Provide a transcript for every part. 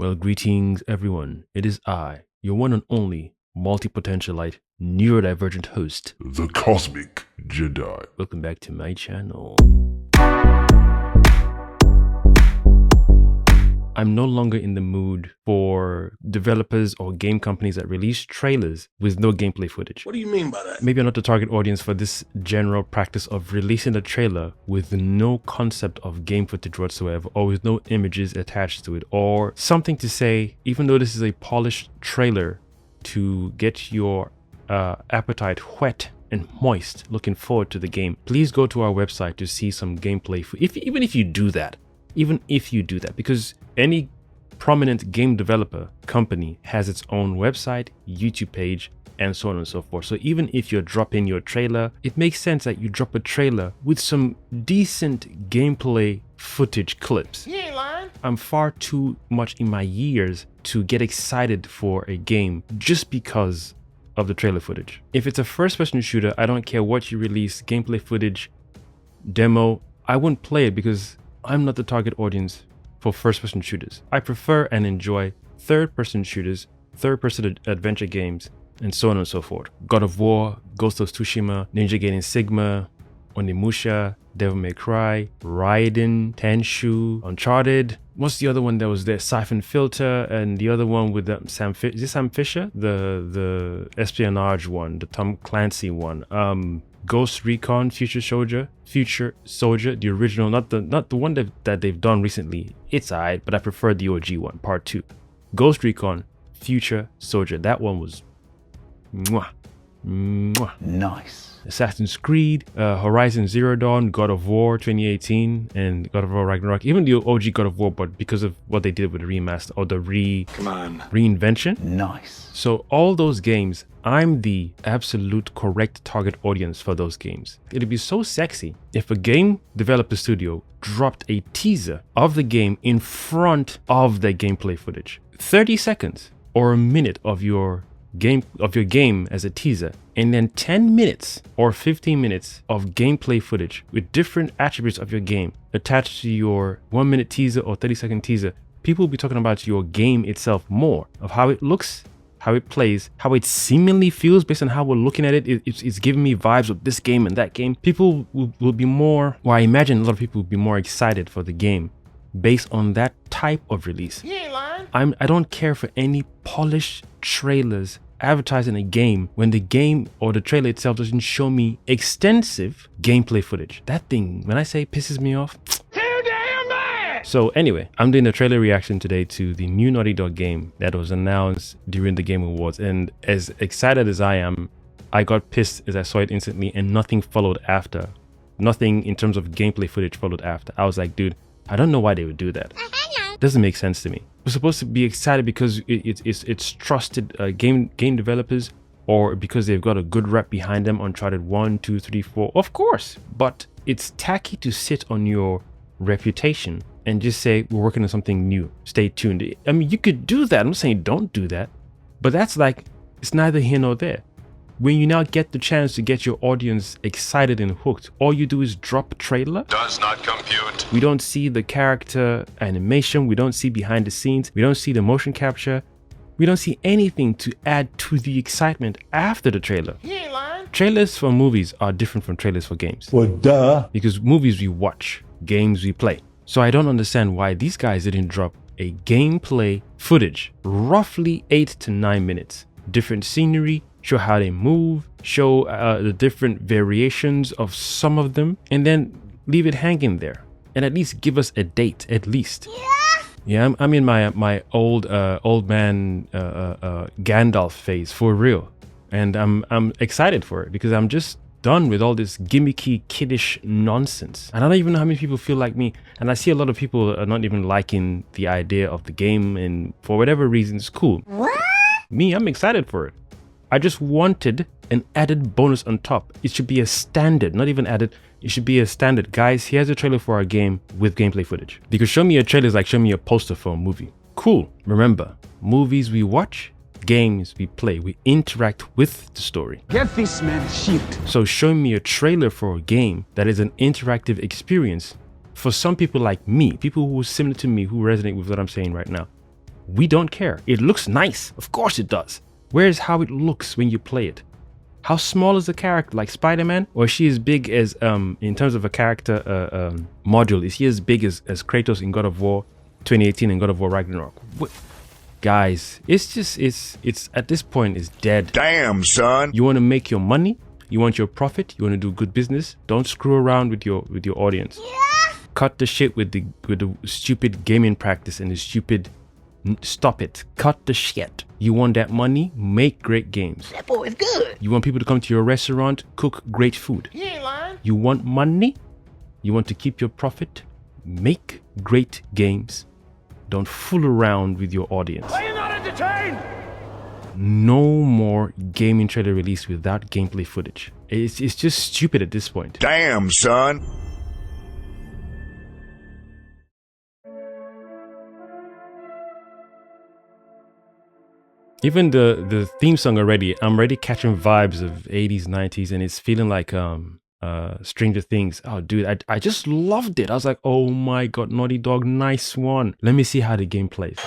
Well, greetings everyone. It is I, your one and only multipotentialite, neurodivergent host, the Cosmic Jedi. Welcome back to my channel. I'm no longer in the mood for developers or game companies that release trailers with no gameplay footage. What do you mean by that? Maybe I'm not the target audience for this general practice of releasing a trailer with no concept of game footage whatsoever, or with no images attached to it, or something to say, even though this is a polished trailer to get your appetite whet and moist, looking forward to the game. Please go to our website to see some gameplay. Even if you do that, because any prominent game developer company has its own website, YouTube page, and so on and so forth. So even if you're dropping your trailer, it makes sense that you drop a trailer with some decent gameplay footage clips. You ain't lying. I'm far too much in my years to get excited for a game just because of the trailer footage. If it's a first-person shooter, I don't care what you release, gameplay footage, demo, I wouldn't play it because I'm not the target audience for first-person shooters. I prefer and enjoy third-person shooters, third-person adventure games, and so on and so forth. God of War, Ghost of Tsushima, Ninja Gaiden Sigma, Onimusha, Devil May Cry, Raiden, Tenshu, Uncharted. What's the other one that was there? Siphon Filter, and the other one with Sam Fisher? The espionage one, the Tom Clancy one. Ghost Recon, Future Soldier, the original, not the one that they've done recently. It's alright, but I prefer the OG one, part 2. Ghost Recon, Future Soldier. That one was Nice. Assassin's Creed, Horizon Zero Dawn, God of War 2018, and God of War Ragnarok. Even the OG God of War, but because of what they did with the remaster or the reinvention. Nice. So all those games, I'm the absolute correct target audience for those games. It'd be so sexy if a game developer studio dropped a teaser of the game in front of their gameplay footage. 30 seconds or a minute of your game as a teaser, and then 10 minutes or 15 minutes of gameplay footage with different attributes of your game attached to your 1-minute teaser or 30-second teaser. People will be talking about your game itself more, of how it looks, how it plays, how it seemingly feels based on how we're looking at it. It's giving me vibes of this game and that game. People will be more, or I imagine a lot of people will be more excited for the game based on that type of release. You ain't lying. I don't care for any polished trailers advertising a game when the game or the trailer itself doesn't show me extensive gameplay footage. That thing, when I say pisses me off, Too damn bad. So anyway, I'm doing a trailer reaction today to the new Naughty Dog game that was announced during the Game Awards, and as excited as I am, I got pissed as I saw it instantly and nothing followed after. Nothing in terms of gameplay footage followed after. I was like, dude, I don't know why they would do that. Doesn't make sense to me. We're supposed to be excited because it's trusted game developers, or because they've got a good rep behind them. Uncharted 1, 2, 3, 4, of course. But it's tacky to sit on your reputation and just say we're working on something new. Stay tuned. I mean, you could do that. I'm not saying don't do that, but that's like, it's neither here nor there. When you now get the chance to get your audience excited and hooked, all you do is drop a trailer. Does not compute. We don't see the character animation. We don't see behind the scenes. We don't see the motion capture. We don't see anything to add to the excitement after the trailer. You ain't lying. Trailers for movies are different from trailers for games. Well, duh. Because movies we watch, games we play. So I don't understand why these guys didn't drop a gameplay footage, roughly 8 to 9 minutes. Different scenery, show how they move, show the different variations of some of them, and then leave it hanging there. And at least give us a date, at least. Yeah, I'm in my old man Gandalf phase, for real. And I'm excited for it because I'm just done with all this gimmicky, kiddish nonsense. And I don't even know how many people feel like me. And I see a lot of people are not even liking the idea of the game, and for whatever reason, it's cool. What? Me, I'm excited for it. I just wanted an added bonus on top. It should be a standard, not even added. It should be a standard. Guys, here's a trailer for our game with gameplay footage. Because show me a trailer is like show me a poster for a movie. Cool. Remember, movies we watch, games we play. We interact with the story. Get this man shit. So show me a trailer for a game that is an interactive experience for some people like me, people who are similar to me, who resonate with what I'm saying right now. We don't care. It looks nice. Of course it does. Where's how it looks when you play it? How small is the character? Like Spider-Man? Or is she as big as, in terms of a character module, is he as big as Kratos in God of War 2018 and God of War Ragnarok? What? Guys, it's just, it's at this point, it's dead. Damn, son. You want to make your money? You want your profit? You want to do good business? Don't screw around with your audience. Yeah. Cut the shit with the stupid gaming practice and the stupid... Stop it. Cut the shit. You want that money? Make great games. That boy is good. You want people to come to your restaurant? Cook great food. He ain't lying. You want money? You want to keep your profit? Make great games. Don't fool around with your audience. Are you not entertained? No more gaming trailer release without gameplay footage. It's just stupid at this point. Damn, son. Even the theme song already, I'm already catching vibes of 80s, 90s, and it's feeling like Stranger Things. Oh, dude, I just loved it. I was like, oh my god, Naughty Dog, nice one. Let me see how the game plays.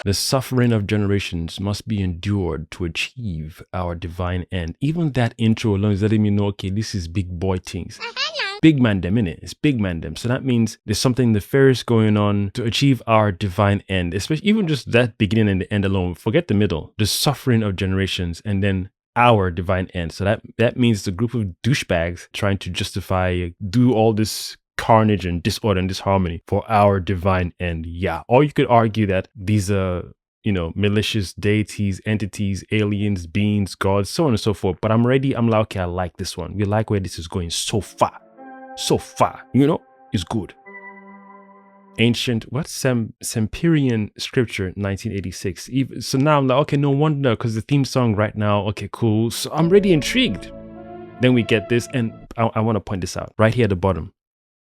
The suffering of generations must be endured to achieve our divine end. Even that intro alone is letting me know, okay, this is big boy things. Big man them, innit? It's big man them. So that means there's something nefarious going on to achieve our divine end. Especially even just that beginning and the end alone. Forget the middle. The suffering of generations and then our divine end. So that means the group of douchebags trying to justify, do all this carnage and disorder and disharmony for our divine end. Yeah. Or you could argue that these are, you know, malicious deities, entities, aliens, beings, gods, so on and so forth. But I'm like, okay, I like this one. We like where this is going so far. So far, you know, it's good. Ancient, Semperian scripture, 1986. So now I'm like, okay, no wonder, because the theme song right now, okay, cool. So I'm really intrigued. Then we get this, and I want to point this out right here at the bottom.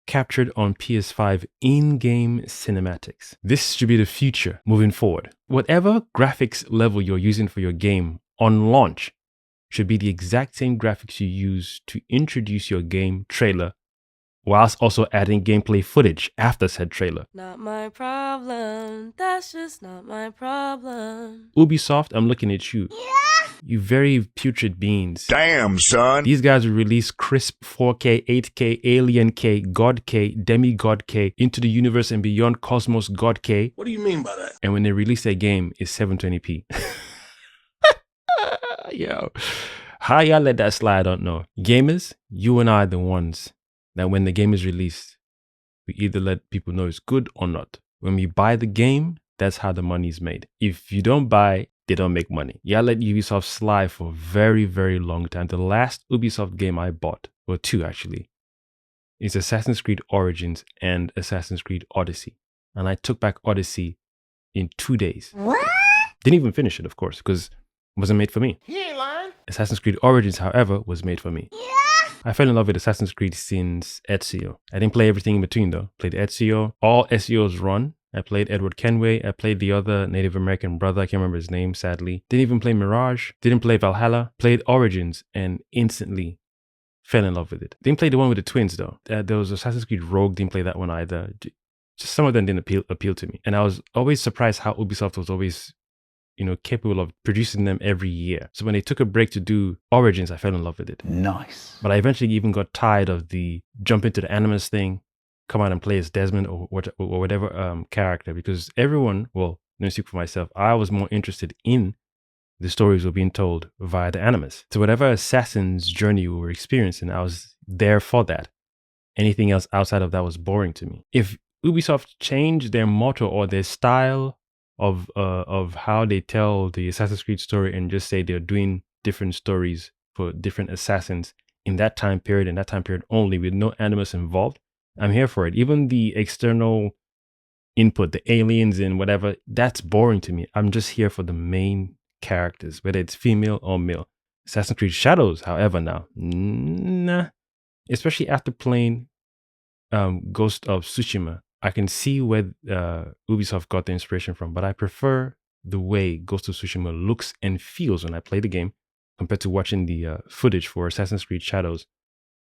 Captured on PS5 in-game cinematics. This should be the future moving forward. Whatever graphics level you're using for your game on launch should be the exact same graphics you use to introduce your game trailer, whilst also adding gameplay footage after said trailer. Not my problem. That's just not my problem. Ubisoft, I'm looking at you. Yeah. You very putrid beings. Damn, son. These guys will release crisp 4K, 8K, Alien K, God K, Demigod K, Into the Universe and Beyond Cosmos God K. What do you mean by that? And when they release their game, it's 720p. Yo. How y'all let that slide, I don't know. Gamers, you and I are the ones that when the game is released, we either let people know it's good or not. When we buy the game, that's how the money is made. If you don't buy, they don't make money. Yeah, let Ubisoft slide for a very, very long time. The last Ubisoft game I bought, well, two actually, is Assassin's Creed Origins and Assassin's Creed Odyssey. And I took back Odyssey in 2 days. What? Didn't even finish it, of course, because it wasn't made for me. He ain't lying. Assassin's Creed Origins, however, was made for me. Yeah. I fell in love with Assassin's Creed since Ezio. I didn't play everything in between though. Played Ezio, all Ezio's run. I played Edward Kenway. I played the other Native American brother. I can't remember his name, sadly. Didn't even play Mirage. Didn't play Valhalla. Played Origins and instantly fell in love with it. Didn't play the one with the twins though. There was Assassin's Creed Rogue. Didn't play that one either. Just some of them didn't appeal to me. And I was always surprised how Ubisoft was always, you know, capable of producing them every year. So when they took a break to do Origins, I fell in love with it. Nice. But I eventually even got tired of the jump into the Animus thing, come out and play as Desmond or whatever character, because everyone, well, let me speak for myself, I was more interested in the stories were being told via the Animus. So whatever assassin's journey we were experiencing, I was there for that. Anything else outside of that was boring to me. If Ubisoft changed their motto or their style of how they tell the Assassin's Creed story and just say they're doing different stories for different assassins in that time period and that time period only with no Animus involved, I'm here for it. Even the external input, the aliens and whatever, that's boring to me. I'm just here for the main characters, whether it's female or male. Assassin's Creed Shadows, however, now, nah. Especially after playing Ghost of Tsushima, I can see where Ubisoft got the inspiration from, but I prefer the way Ghost of Tsushima looks and feels when I play the game compared to watching the footage for Assassin's Creed Shadows,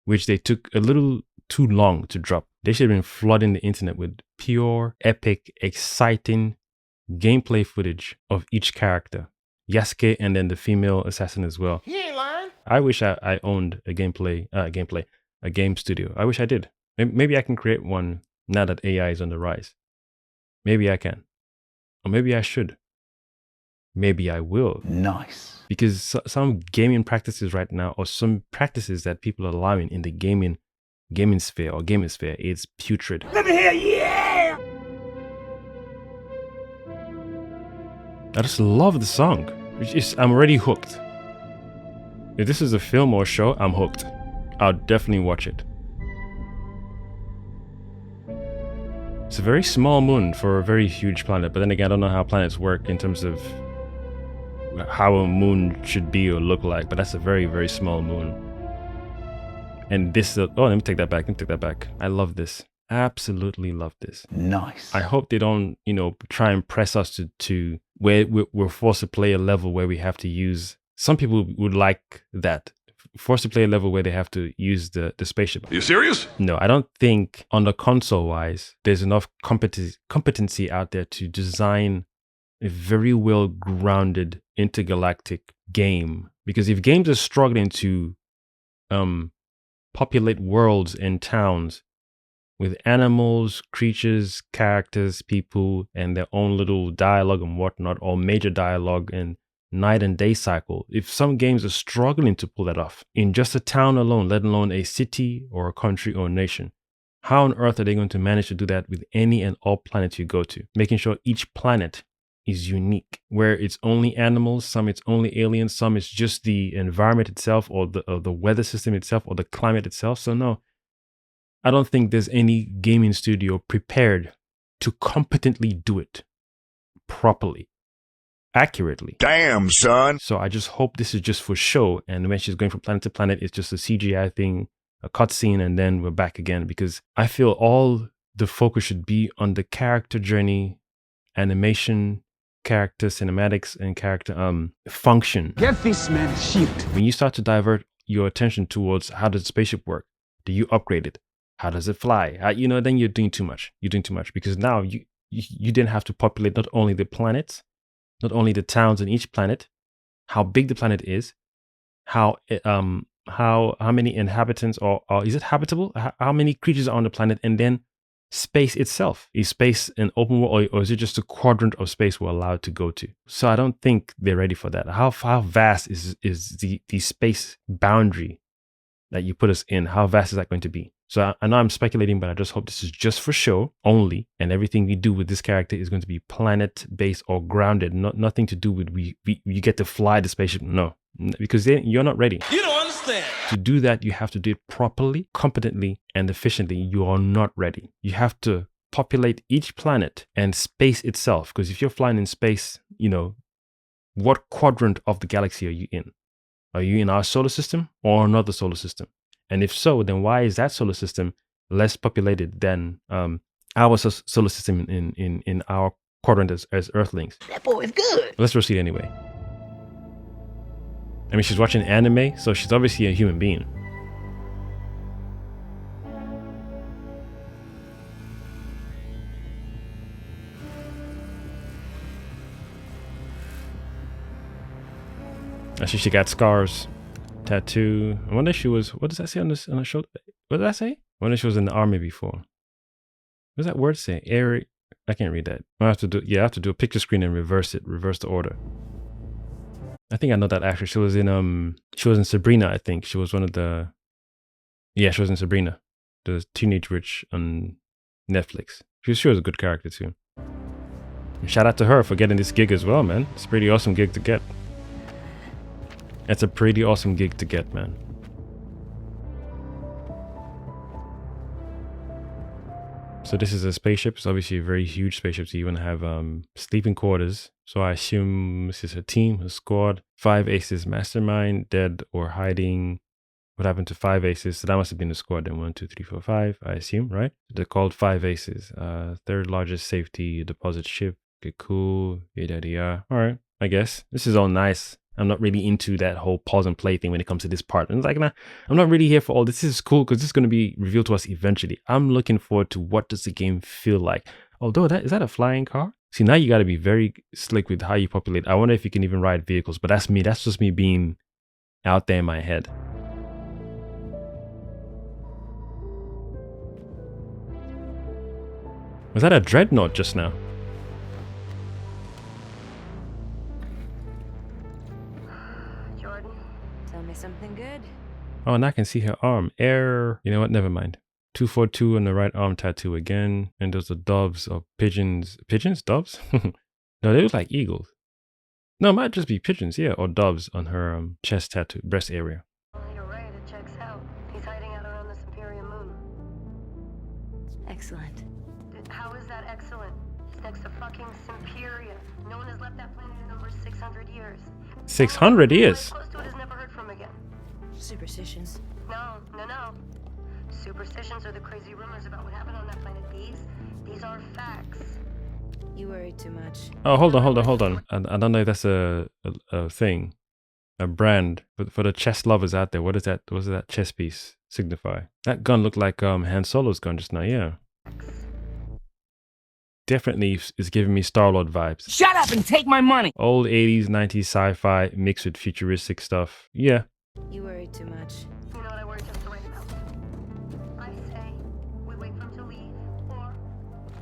which they took a little too long to drop. They should have been flooding the internet with pure, epic, exciting gameplay footage of each character. Yasuke and then the female assassin as well. He ain't lying. I wish I owned a game studio. I wish I did. Maybe I can create one now that AI is on the rise. Maybe I can. Or maybe I should. Maybe I will. Nice. Because some gaming practices right now, or some practices that people are allowing in the gaming sphere or gaming sphere, is putrid. Let me hear yeah. I just love the song. I'm already hooked. If this is a film or show, I'm hooked. I'll definitely watch it. It's a very small moon for a very huge planet, but then again, I don't know how planets work in terms of how a moon should be or look like, but that's a very, very small moon. And this, let me take that back. I love this. Absolutely love this. Nice. I hope they don't, try and press us to where we're forced to play a level where we have to use, some people would like that. Forced to play a level where they have to use the spaceship. Are you serious? No, I don't think on the console wise, there's enough competency out there to design a very well grounded intergalactic game. Because if games are struggling to populate worlds and towns with animals, creatures, characters, people, and their own little dialogue and whatnot, or major dialogue and night and day cycle, if some games are struggling to pull that off in just a town alone, let alone a city or a country or a nation, how on earth are they going to manage to do that with any and all planets you go to? Making sure each planet is unique, where it's only animals, some it's only aliens, some it's just the environment itself or the weather system itself or the climate itself. So no, I don't think there's any gaming studio prepared to competently do it properly, accurately. Damn, son. So I just hope this is just for show, and when she's going from planet to planet, it's just a CGI thing, a cutscene, and then we're back again, because I feel all the focus should be on the character journey, animation, character cinematics, and character function. Get this man a shield. When you start to divert your attention towards how does the spaceship work, do you upgrade it, how does it fly, then you're doing too much. Because now you didn't have to populate not only the planets, not only the towns in each planet, how big the planet is, how many inhabitants or is it habitable? How many creatures are on the planet, and then space itself. Is space an open world, or is it just a quadrant of space we're allowed to go to? So I don't think they're ready for that. How vast is the space boundary that you put us in? How vast is that going to be? So I know I'm speculating, but I just hope this is just for show only, and everything we do with this character is going to be planet-based or grounded, nothing to do with you get to fly the spaceship. No, because then you're not ready. You don't understand. To do that, you have to do it properly, competently, and efficiently. You are not ready. You have to populate each planet and space itself, because if you're flying in space, what quadrant of the galaxy are you in? Are you in our solar system or another solar system? And if so, then why is that solar system less populated than our solar system in our quadrant as Earthlings? That boy is good. Let's proceed anyway. I mean, she's watching anime, so she's obviously a human being. I see she got scars. Tattoo. I wonder if she was, what does that say on her shoulder? What did that say? I wonder if she was in the army before. What does that word say? Airy. I can't read that. I have to do a picture screen and reverse the order. I think I know that actress. She was in Sabrina, I think. She was one of the, she was in Sabrina, the Teenage Witch on Netflix. She was a good character too. And shout out to her for getting this gig as well, man. It's a pretty awesome gig to get. It's a pretty awesome gig to get, man. So this is a spaceship. It's obviously a very huge spaceship. So you want to have sleeping quarters. So I assume this is a team, a squad. 5 aces, mastermind, dead or hiding. What happened to 5 aces? So that must have been the squad then. 1, 2, 3, 4, 5, I assume, right? They're called 5 aces. Third largest safety deposit ship. Okay, cool. All right, I guess. This is all nice. I'm not really into that whole pause and play thing when it comes to this part. And it's like, nah, I'm not really here for all this. This is cool because this is going to be revealed to us eventually. I'm looking forward to what does the game feel like. Although is that a flying car? See, now you got to be very slick with how you populate. I wonder if you can even ride vehicles, but that's me. That's just me being out there in my head. Was that a dreadnought just now? Jordan, tell me something good. Oh, and I can see her arm. Air. You know what? Never mind. 242 on the right arm tattoo again. And those are doves or pigeons. Pigeons? Doves? No, they look like eagles. No, it might just be pigeons, yeah, or doves on her chest tattoo, breast area. You're right, it checks out. He's hiding out around this Imperium moon. Excellent. How is that excellent? He's next to fucking Imperia. No one has left that planet in over 600 years. 600 years? Close to it is never heard from again. Superstitions? No. Superstitions are the crazy rumors about what happened on that planet. These are facts. You worry too much. Oh, hold on. I don't know if that's a thing, a brand. But for the chess lovers out there, what does that chess piece signify? That gun looked like Han Solo's gun just now, yeah. Definitely is giving me Star-Lord vibes. Shut up and take my money! Old 80s, 90s sci-fi mixed with futuristic stuff. Yeah. You worry too much. You know what I worry just right about? I say we wait for him to leave, or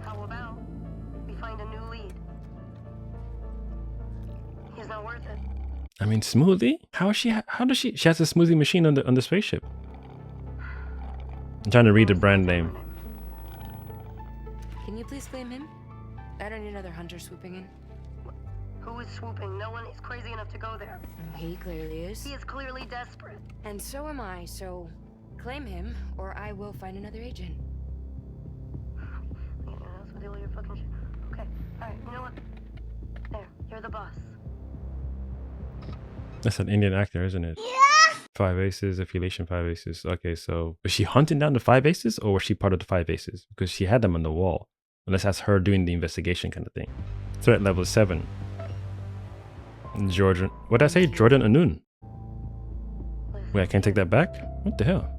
how about we find a new lead? He's not worth it. I mean, smoothie? How does she has a smoothie machine on the spaceship. I'm trying to read the brand name. Can you please claim him? I don't need another hunter swooping in. Who is swooping? No one is crazy enough to go there. He clearly is. He is clearly desperate. And so am I, so claim him, or I will find another agent. Anyone else will deal with your fucking shit. Okay, alright, you know what? There, you're the boss. That's an Indian actor, isn't it? Yeah! 5 Aces, affiliation 5 Aces. Okay, so was she hunting down the 5 Aces, or was she part of the 5 Aces? Because she had them on the wall. Unless that's her doing the investigation kind of thing. Threat level 7. Jordan. What did I say? Jordan Anun. Wait, I can't take that back? What the hell?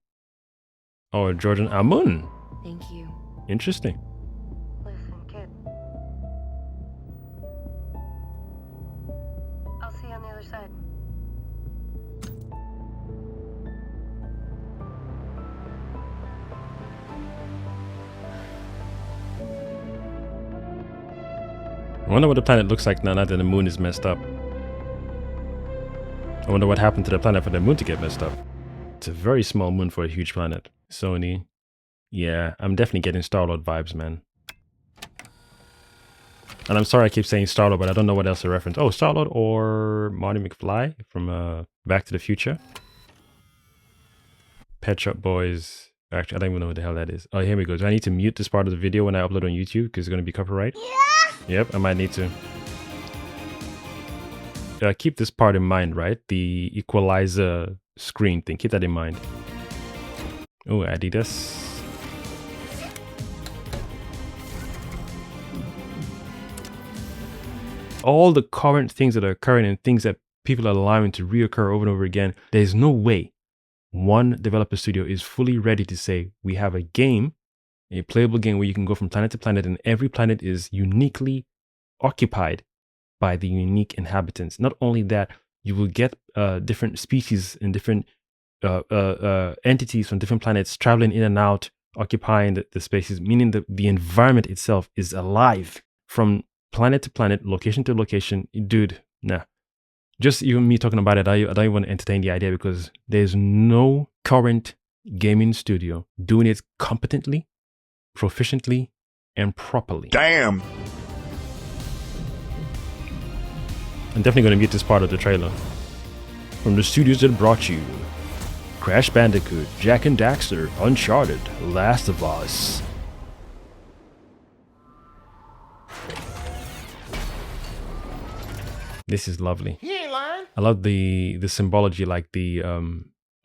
Oh, Jordan Amun. Thank you. Interesting. Listen, kid. I'll see you on the other side. I wonder what the planet looks like now that the moon is messed up. I wonder what happened to the planet for the moon to get messed up. It's a very small moon for a huge planet. Sony. Yeah, I'm definitely getting Star-Lord vibes, man. And I'm sorry I keep saying Star-Lord, but I don't know what else to reference. Oh, Star-Lord or Marty McFly from Back to the Future. Pet Shop Boys. Actually, I don't even know what the hell that is. Oh, here we go. Do I need to mute this part of the video when I upload on YouTube because it's going to be copyright? Yeah! Yep, I might need to. Keep this part in mind, right? The equalizer screen thing. Keep that in mind. Oh, Adidas. All the current things that are occurring and things that people are allowing to reoccur over and over again. There's no way one developer studio is fully ready to say, we have a game, a playable game where you can go from planet to planet and every planet is uniquely occupied by the unique inhabitants. Not only that, you will get different species and different entities from different planets traveling in and out, occupying the spaces, meaning that the environment itself is alive from planet to planet, location to location. Dude, nah. Just even me talking about it, I don't even want to entertain the idea because there's no current gaming studio doing it competently, proficiently, and properly. Damn. I'm definitely going to mute this part of the trailer. From the studios that brought you Crash Bandicoot, Jak and Daxter, Uncharted, Last of Us. This is lovely. He ain't lying. I love the symbology, like the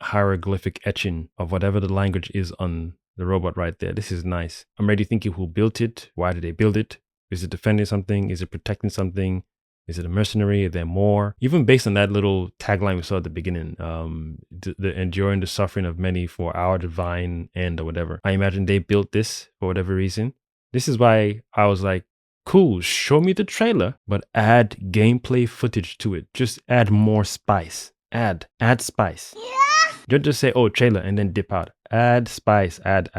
hieroglyphic etching of whatever the language is on the robot right there. This is nice. I'm already thinking who built it. Why did they build it? Is it defending something? Is it protecting something? Is it a mercenary? Are there more? Even based on that little tagline we saw at the beginning, the enduring the suffering of many for our divine end or whatever. I imagine they built this for whatever reason. This is why I was like, Cool, show me the trailer, but add gameplay footage to it. Just add more spice. Add spice. Yeah. Don't just say, oh, trailer, and then dip out. Add spice, add.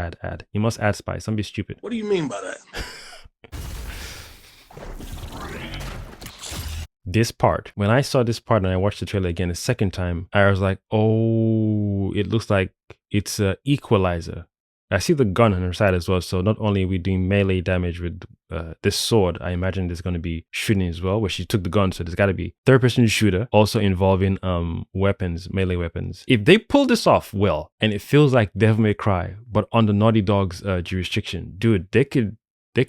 You must add spice. Don't be stupid. What do you mean by that? This part, when I saw this part and I watched the trailer again the second time, I was like, oh, it looks like it's an equalizer. I see the gun on her side as well, so not only are we doing melee damage with this sword, I imagine there's going to be shooting as well, where she took the gun, so there's got to be third-person shooter, also involving weapons, melee weapons. If they pull this off well, and it feels like Devil May Cry, but on the Naughty Dog's jurisdiction, dude, they could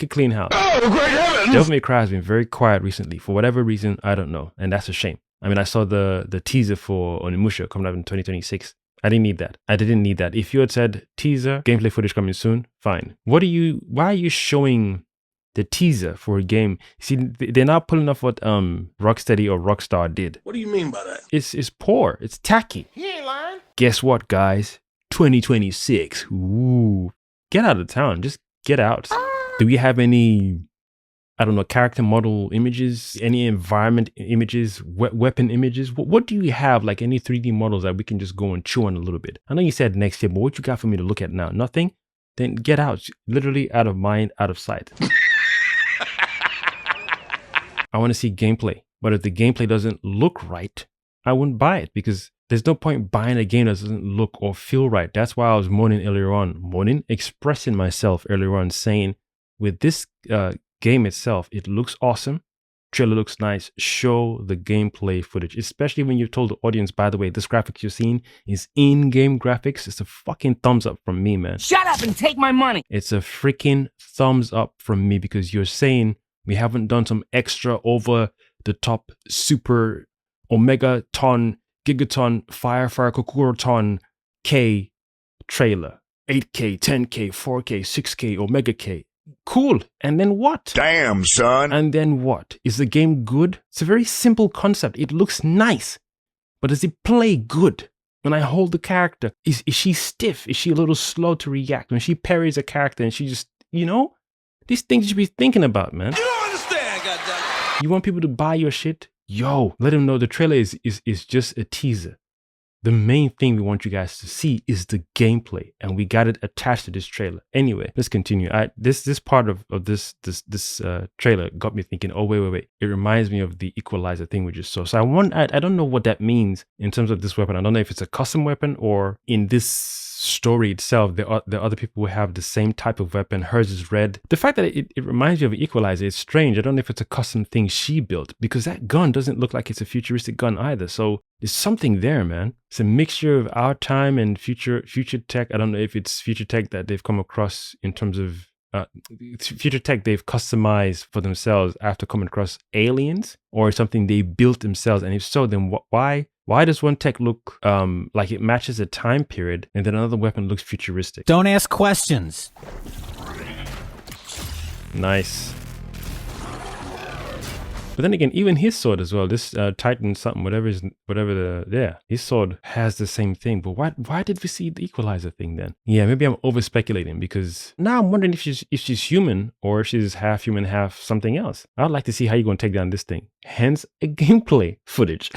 clean house. Oh, great heavens! Devil May Cry has been very quiet recently, for whatever reason, I don't know, and that's a shame. I mean, I saw the teaser for Onimusha coming out in 2026. I didn't need that. I didn't need that. If you had said teaser, gameplay footage coming soon, fine. Why are you showing the teaser for a game? See, they're not pulling off what Rocksteady or Rockstar did. What do you mean by that? It's poor. It's tacky. He ain't lying. Guess what, guys? 2026. Ooh. Get out of town. Just get out. Do we have any, I don't know, character model images, any environment images, weapon images? What do you have, like any 3D models that we can just go and chew on a little bit? I know you said next year, but what you got for me to look at now? Nothing? Then get out. Literally out of mind, out of sight. I want to see gameplay. But if the gameplay doesn't look right, I wouldn't buy it, because there's no point buying a game that doesn't look or feel right. That's why I was expressing myself earlier on, saying with this game itself, it looks awesome. Trailer looks nice. Show the gameplay footage, especially when you've told the audience, by the way, this graphics you're seeing is in-game graphics. It's a fucking thumbs up from me, man. Shut up and take my money. It's a freaking thumbs up from me, because you're saying we haven't done some extra over the top super omega ton, gigaton, fire kokoroton K trailer. 8K, 10K, 4K, 6K, omega K. Cool. And then what? Damn, son. And then what? Is the game good? It's a very simple concept. It looks nice. But does it play good? When I hold the character, is she stiff? Is she a little slow to react? When she parries a character and she just, these things you should be thinking about, man. You don't understand, goddammit. You want people to buy your shit? Yo, let them know the trailer is just a teaser. The main thing we want you guys to see is the gameplay, and we got it attached to this trailer. Anyway, let's continue. This part of this trailer got me thinking, oh, wait. It reminds me of the equalizer thing we just saw. So I don't know what that means in terms of this weapon. I don't know if it's a custom weapon, or in this story itself, the other people will have the same type of weapon. Hers is red. The fact that it reminds you of an equalizer is strange. I don't know if it's a custom thing she built, because that gun doesn't look like it's a futuristic gun either. So there's something there, man. It's a mixture of our time and future tech. I don't know if it's future tech that they've come across in terms of future tech they've customized for themselves after coming across aliens, or something they built themselves. And if so, then why does one tech look like it matches a time period, and then another weapon looks futuristic? Don't ask questions. Nice. But then again, even his sword as well, this Titan something, his sword has the same thing. But why did we see the equalizer thing then? Yeah, maybe I'm over speculating, because now I'm wondering if she's human, or if she's half human, half something else. I'd like to see how you're going to take down this thing. Hence a gameplay footage.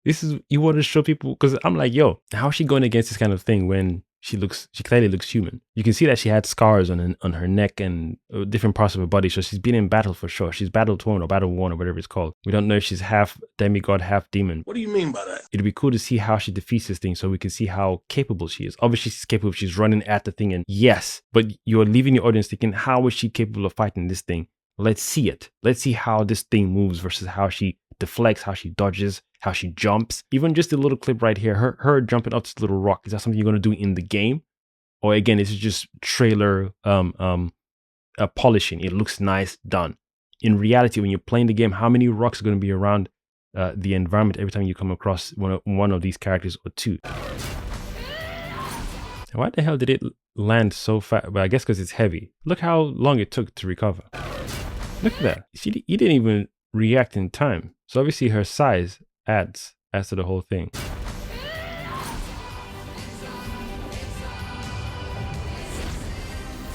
This is, you want to show people, because I'm like, yo, how is she going against this kind of thing when she clearly looks human? You can see that she had scars on her neck and different parts of her body. So she's been in battle for sure. She's battle torn or battle worn or whatever it's called. We don't know if she's half demigod, half demon. What do you mean by that? It'd be cool to see how she defeats this thing, so we can see how capable she is. Obviously she's capable. She's running at the thing, and yes, but you're leaving your audience thinking, how is she capable of fighting this thing? Let's see it. Let's see how this thing moves versus how she deflects, how she dodges, how she jumps. Even just a little clip right here, her jumping up this little rock. Is that something you're going to do in the game? Or again, it's just trailer polishing. It looks nice, done. In reality, when you're playing the game, how many rocks are going to be around the environment every time you come across one of these characters, or two? Why the hell did it land so fast? Well, I guess because it's heavy. Look how long it took to recover. Look at that. You didn't even react in time. So obviously her size adds to the whole thing.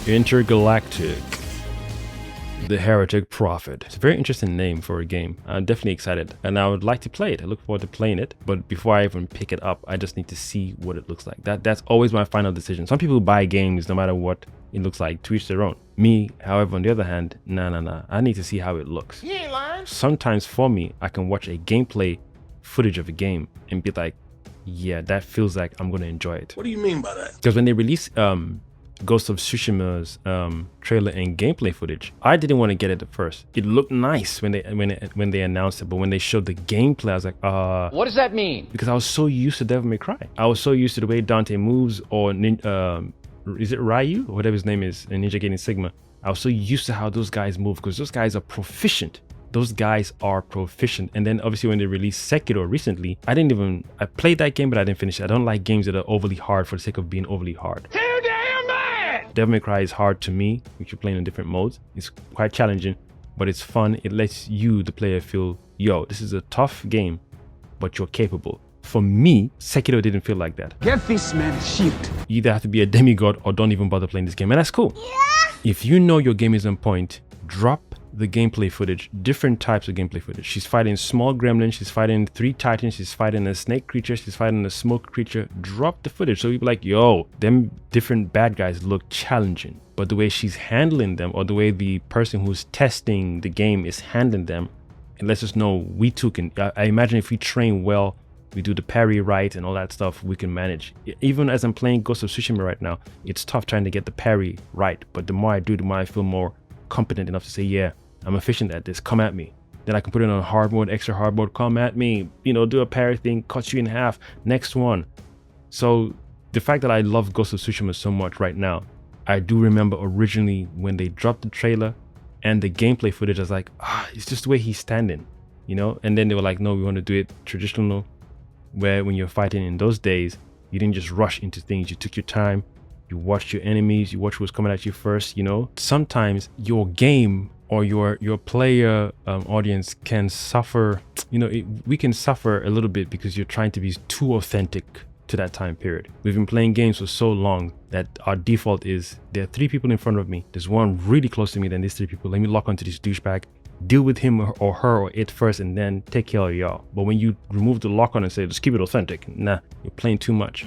Intergalactic. The Heretic Prophet. It's a very interesting name for a game. I'm definitely excited and I would like to play it. I look forward to playing it, but before I even pick it up, I just need to see what it looks like. That's always my final decision. Some people buy games no matter what it looks like, to each their own. Me, however, on the other hand, nah. I need to see how it looks. You ain't lying. Sometimes for me, I can watch a gameplay footage of a game and be like, yeah, that feels like I'm gonna enjoy it. What do you mean by that? Because when they released Ghost of Tsushima's trailer and gameplay footage, I didn't want to get it at first. It looked nice when they announced it, but when they showed the gameplay, I was like, What does that mean? because I was so used to Devil May Cry. I was so used to the way Dante moves, or is it Ryu or whatever his name is in Ninja Gaiden Sigma. I was so used to how those guys move because those guys are proficient. Those guys are proficient. And then obviously when they released Sekiro recently, I played that game, but I didn't finish it. I don't like games that are overly hard for the sake of being overly hard. Too damn bad. Devil May Cry is hard to me if you're playing in different modes. It's quite challenging, but it's fun. It lets you, the player, feel, yo, this is a tough game, but you're capable. For me, Sekiro didn't feel like that. Get this man a shield. You either have to be a demigod or don't even bother playing this game, and that's cool. Yeah. If you know your game is on point, drop the gameplay footage, different types of gameplay footage. She's fighting small gremlins, she's fighting 3 titans, she's fighting a snake creature, she's fighting a smoke creature. Drop the footage so you'll be like, yo, them different bad guys look challenging. But the way she's handling them, or the way the person who's testing the game is handling them, it lets us know we too can. I imagine if we train well, we do the parry right and all that stuff, we can manage. Even as I'm playing Ghost of Tsushima right now, it's tough trying to get the parry right. But the more I do, the more I feel more competent enough to say, yeah, I'm efficient at this, come at me. Then I can put it on hard mode, extra hard mode, come at me, you know, do a parry thing, cut you in half, next one. So the fact that I love Ghost of Tsushima so much right now, I do remember originally when they dropped the trailer and the gameplay footage, I was like, it's just the way he's standing, you know? And then they were like, no, we want to do it traditional, where when you're fighting in those days, you didn't just rush into things, you took your time, you watched your enemies, you watched who was coming at you first, you know? Sometimes your game or your player audience can suffer, you know, we can suffer a little bit because you're trying to be too authentic to that time period. We've been playing games for so long that our default is there are 3 people in front of me, there's one really close to me than these 3 people, let me lock onto this douchebag, deal with him or her or it first, and then take care of y'all. But when you remove the lock on and say, let's keep it authentic, nah, you're playing too much.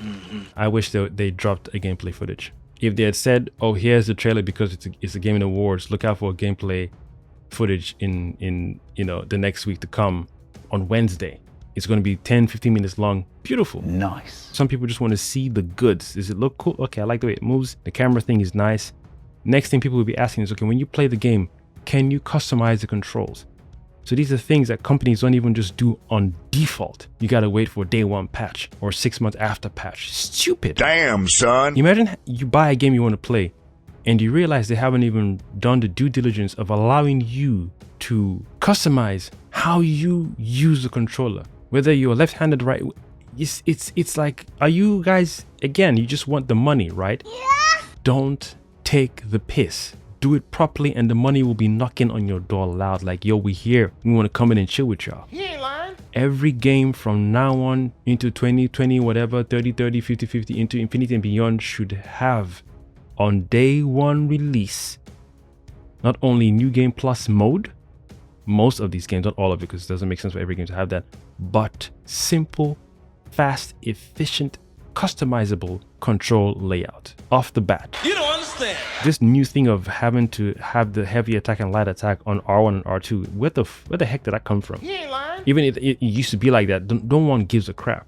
I wish they dropped a gameplay footage. If they had said, oh, here's the trailer because it's a Game Awards, look out for gameplay footage in you know, the next week to come on Wednesday. It's going to be 10-15 minutes long. Beautiful. Nice. Some people just want to see the goods. Does it look cool? Okay, I like the way it moves. The camera thing is nice. Next thing people will be asking is, okay, when you play the game, can you customize the controls? So these are things that companies don't even just do on default. You gotta wait for a day 1 patch or 6 months after patch. Stupid. Damn, son. Imagine you buy a game you want to play and you realize they haven't even done the due diligence of allowing you to customize how you use the controller. Whether you're left-handed, right, it's like, are you guys, again, you just want the money, right? Yeah. Don't take the piss. Do it properly and the money will be knocking on your door loud like, yo, we here, we want to come in and chill with y'all. He ain't lying. Every game from now on into 2020, whatever, 30-30, 50-50, into infinity and beyond should have on day 1 release not only new game plus mode, most of these games, not all of it because it doesn't make sense for every game to have that, but simple, fast, efficient, customizable control layout off the bat. You don't understand. This new thing of having to have the heavy attack and light attack on R1 and R2, where the heck did that come from? He ain't lying. Even if it used to be like that, no one gives a crap.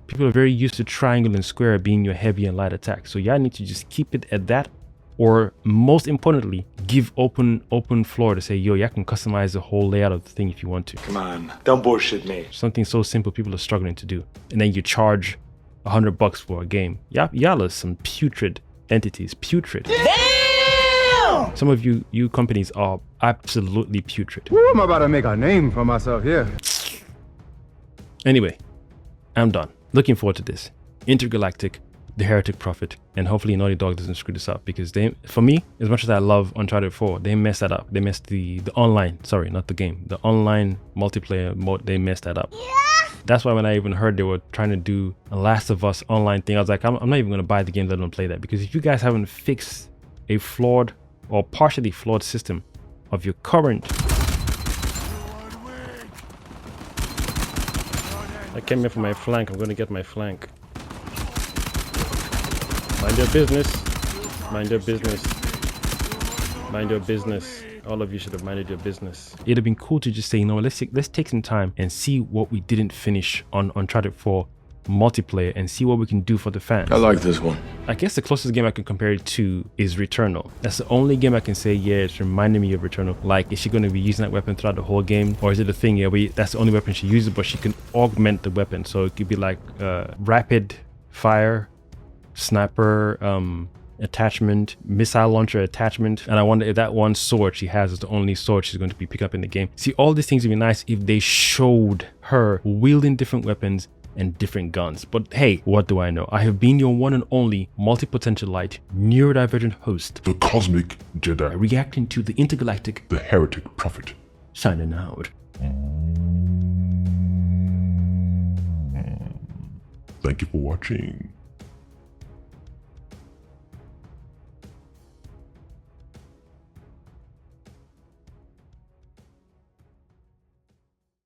People are very used to triangle and square being your heavy and light attack. So y'all need to just keep it at that, or most importantly, give open floor to say, yo, y'all can customize the whole layout of the thing if you want to. Come on, don't bullshit me. Something so simple people are struggling to do. And then you charge $100 for a game. Y'all are some putrid entities. Putrid. Damn! Some of you companies are absolutely putrid. Woo, I'm about to make a name for myself here. Anyway, I'm done. Looking forward to this. Intergalactic, the Heretic Prophet, and hopefully Naughty Dog doesn't screw this up, because they, for me, as much as I love Uncharted 4, they messed that up. They messed the online, sorry, not the game, the online multiplayer mode, they messed that up. Yeah. That's why when I even heard they were trying to do a Last of Us online thing, I was like, I'm not even going to buy the game, let them play that, because if you guys haven't fixed a flawed or partially flawed system, of your current. I came here for my flank. I'm going to get my flank. Mind your business. Mind your business. Mind your business. All of you should have minded your business. It'd have been cool to just say, you know, let's take some time and see what we didn't finish on Uncharted 4 multiplayer and see what we can do for the fans. I like this one. I guess the closest game I can compare it to is Returnal. That's the only game I can say, yeah, it's reminding me of Returnal. Like, is she going to be using that weapon throughout the whole game? Or is it a thing, yeah, that's the only weapon she uses, but she can augment the weapon. So it could be like rapid fire, sniper, attachment, missile launcher attachment. And I wonder if that one sword she has is the only sword she's going to be picking up in the game. See, all these things would be nice if they showed her wielding different weapons and different guns. But hey, what do I know? I have been your one and only multipotentialite, neurodivergent host, the Cosmic Jedi, reacting to the intergalactic, the Heretic Prophet. Signing out. Thank you for watching.